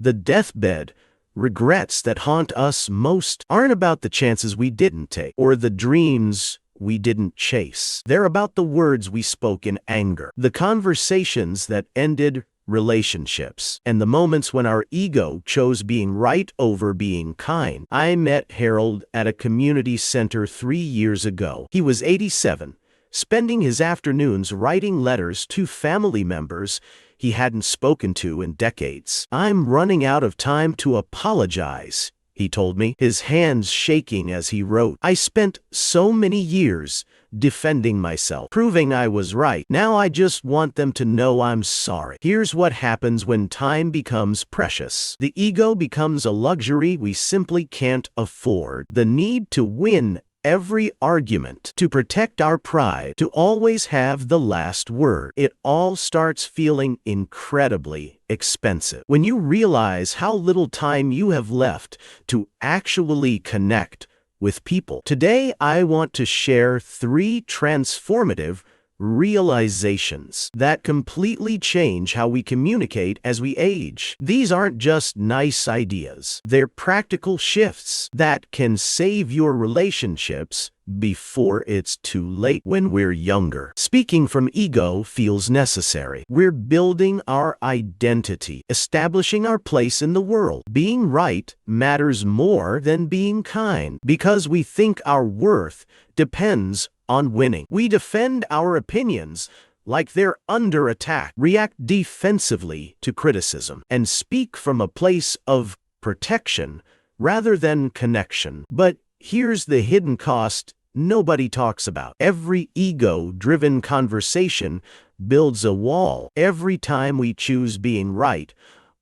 The deathbed regrets that haunt us most aren't about the chances we didn't take or the dreams we didn't chase. They're about the words we spoke in anger, the conversations that ended relationships, and the moments when our ego chose being right over being kind. I met Harold at a community center 3 years ago. He was 87, spending his afternoons writing letters to family members he hadn't spoken to in decades. "I'm running out of time to apologize," he told me, his hands shaking as he wrote. "I spent so many years defending myself, proving I was right. Now I just want them to know I'm sorry." Here's what happens when time becomes precious. The ego becomes a luxury we simply can't afford. The need to win every argument, to protect our pride, to always have the last word. It all starts feeling incredibly expensive. When you realize how little time you have left to actually connect with people. Today, I want to share 3 transformative realizations that completely change how we communicate as we age. These aren't just nice ideas. They're practical shifts that can save your relationships before it's too late. When we're younger, speaking from ego feels necessary. We're building our identity, establishing our place in the world. Being right matters more than being kind because we think our worth depends on winning. We defend our opinions like they're under attack, react defensively to criticism, and speak from a place of protection rather than connection. But here's the hidden cost nobody talks about. Every ego-driven conversation builds a wall. Every time we choose being right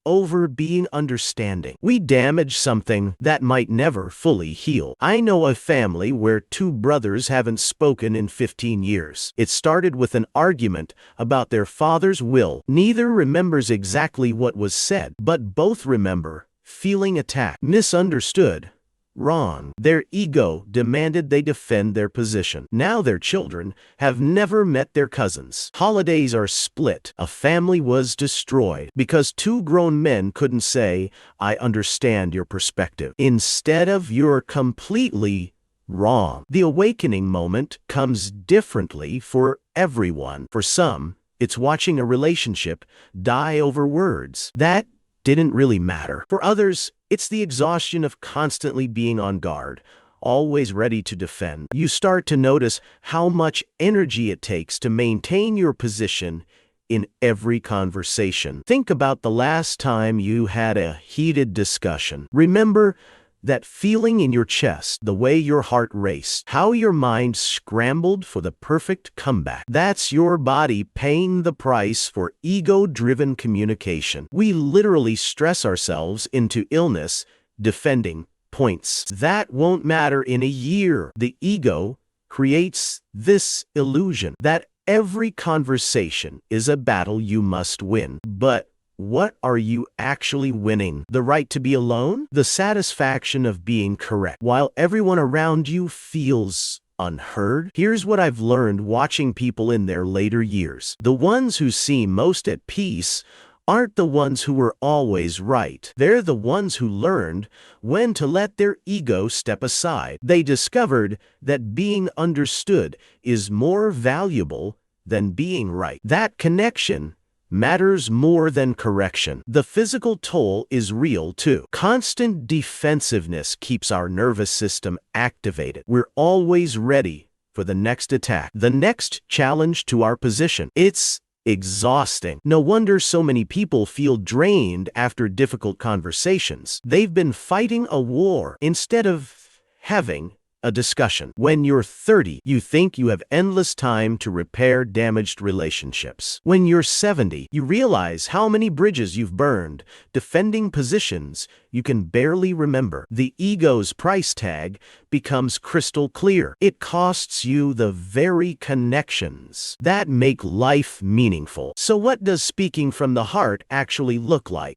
over being understanding, we damage something that might never fully heal. I know a family where 2 brothers haven't spoken in 15 years. It started with an argument about their father's will. Neither remembers exactly what was said, but both remember feeling attacked, misunderstood, wrong. Their ego demanded they defend their position. Now their children have never met their cousins. Holidays are split. A family was destroyed because 2 grown men couldn't say, "I understand your perspective," instead of "You're completely wrong." The awakening moment comes differently for everyone. For some, it's watching a relationship die over words that didn't really matter. For others, it's the exhaustion of constantly being on guard, always ready to defend. You start to notice how much energy it takes to maintain your position in every conversation. Think about the last time you had a heated discussion. Remember that feeling in your chest, the way your heart raced, how your mind scrambled for the perfect comeback. That's your body paying the price for ego-driven communication. We literally stress ourselves into illness defending points that won't matter in a year. The ego creates this illusion that every conversation is a battle you must win. But what are you actually winning? The right to be alone? The satisfaction of being correct while everyone around you feels unheard? Here's what I've learned watching people in their later years. The ones who seem most at peace aren't the ones who were always right. They're the ones who learned when to let their ego step aside. They discovered that being understood is more valuable than being right. That connection matters more than correction. The physical toll is real too. Constant defensiveness keeps our nervous system activated. We're always ready for the next attack, the next challenge to our position. It's exhausting. No wonder so many people feel drained after difficult conversations. They've been fighting a war instead of having a discussion. When you're 30, you think you have endless time to repair damaged relationships. When you're 70, you realize how many bridges you've burned, defending positions you can barely remember. The ego's price tag becomes crystal clear. It costs you the very connections that make life meaningful. So what does speaking from the heart actually look like?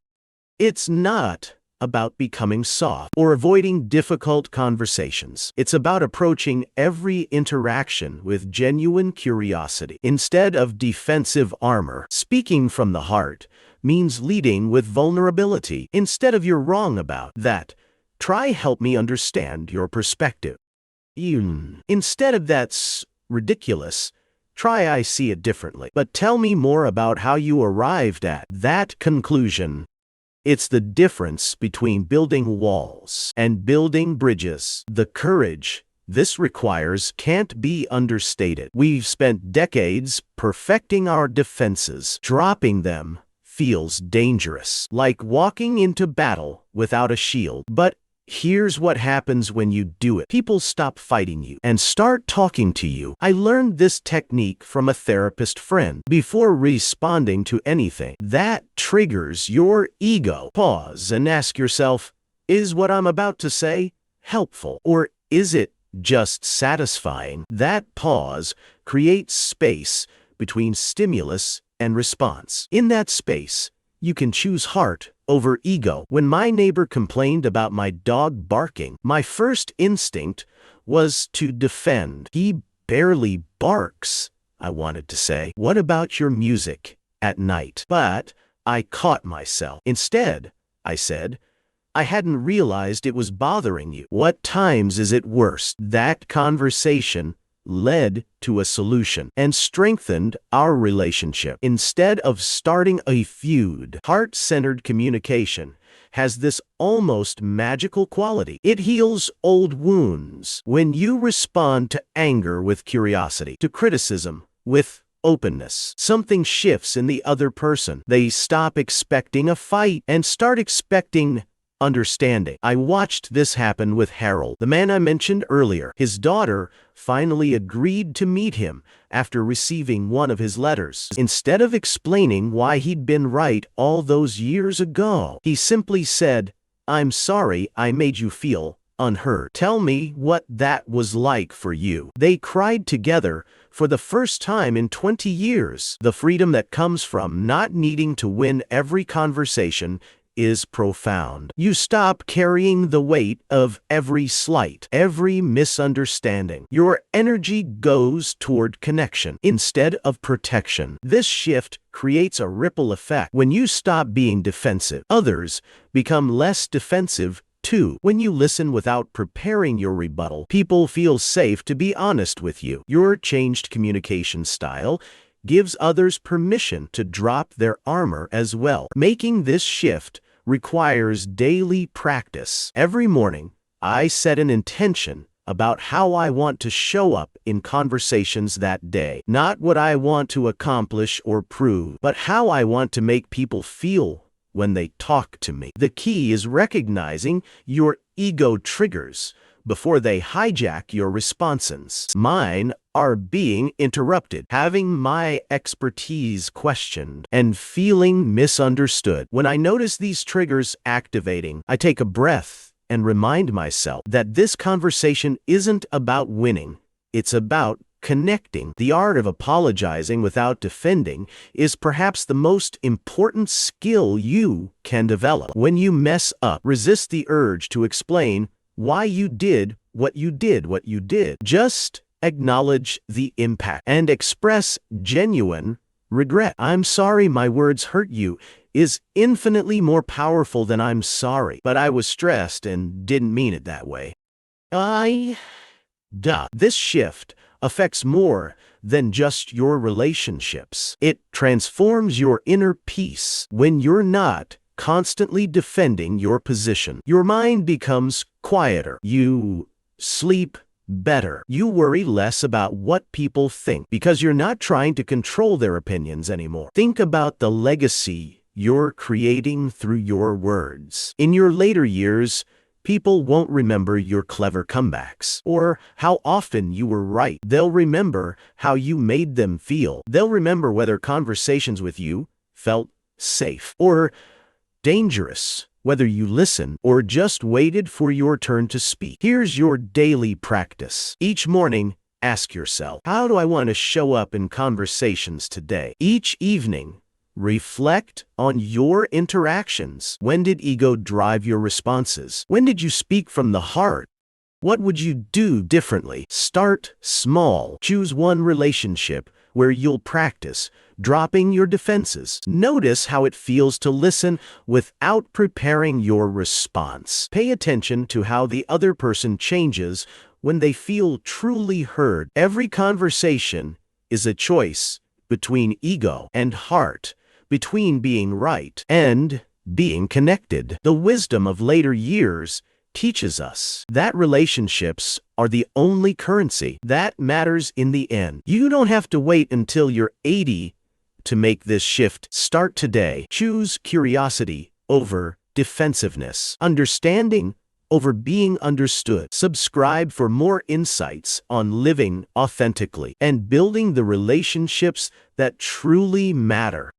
It's not about becoming soft or avoiding difficult conversations. It's about approaching every interaction with genuine curiosity instead of defensive armor. Speaking from the heart means leading with vulnerability. Instead of "you're wrong about that," try "help me understand your perspective." Instead of "that's ridiculous," try "I see it differently. But tell me more about how you arrived at that conclusion." It's the difference between building walls and building bridges. The courage this requires can't be understated. We've spent decades perfecting our defenses. Dropping them feels dangerous, like walking into battle without a shield. But here's what happens when you do it. People stop fighting you and start talking to you. I learned this technique from a therapist friend. Before responding to anything that triggers your ego, pause and ask yourself, is what I'm about to say helpful, or is it just satisfying? That pause creates space between stimulus and response. In that space, you can choose heart over ego. When my neighbor complained about my dog barking, my first instinct was to defend. "He barely barks," I wanted to say. "What about your music at night?" But I caught myself. Instead, I said, "I hadn't realized it was bothering you. What times is it worst?" That conversation led to a solution and strengthened our relationship. Instead of starting a feud, heart-centered communication has this almost magical quality. It heals old wounds. When you respond to anger with curiosity, to criticism with openness, something shifts in the other person. They stop expecting a fight and start expecting understanding. I watched this happen with Harold, the man I mentioned earlier. His daughter finally agreed to meet him after receiving one of his letters. Instead of explaining why he'd been right all those years ago, he simply said, "I'm sorry I made you feel unheard. Tell me what that was like for you." They cried together for the first time in 20 years. The freedom that comes from not needing to win every conversation is profound. You stop carrying the weight of every slight, every misunderstanding. Your energy goes toward connection instead of protection. This shift creates a ripple effect. When you stop being defensive, others become less defensive too. When you listen without preparing your rebuttal, people feel safe to be honest with you. Your changed communication style gives others permission to drop their armor as well. Making this shift requires daily practice. Every morning, I set an intention about how I want to show up in conversations that day. Not what I want to accomplish or prove, but how I want to make people feel when they talk to me. The key is recognizing your ego triggers before they hijack your responses. Mine are being interrupted, having my expertise questioned, and feeling misunderstood. When I notice these triggers activating, I take a breath and remind myself that this conversation isn't about winning, it's about connecting. The art of apologizing without defending is perhaps the most important skill you can develop. When you mess up, resist the urge to explain why you did what you did. Just acknowledge the impact and express genuine regret. "I'm sorry my words hurt you" is infinitely more powerful than "I'm sorry, but I was stressed and didn't mean it that way." This shift affects more than just your relationships. It transforms your inner peace. When you're not constantly defending your position, your mind becomes quieter. You sleep better. You worry less about what people think because you're not trying to control their opinions anymore. Think about the legacy you're creating through your words. In your later years, people won't remember your clever comebacks or how often you were right. They'll remember how you made them feel. They'll remember whether conversations with you felt safe or dangerous, whether you listened or just waited for your turn to speak. Here's your daily practice. Each morning, ask yourself, how do I want to show up in conversations today? Each evening, reflect on your interactions. When did ego drive your responses? When did you speak from the heart? What would you do differently? Start small. Choose one relationship where you'll practice dropping your defenses. Notice how it feels to listen without preparing your response. Pay attention to how the other person changes when they feel truly heard. Every conversation is a choice between ego and heart, between being right and being connected. The wisdom of later years teaches us that relationships are the only currency that matters in the end. You don't have to wait until you're 80 to make this shift. Start today. Choose curiosity over defensiveness, understanding over being understood. Subscribe for more insights on living authentically and building the relationships that truly matter.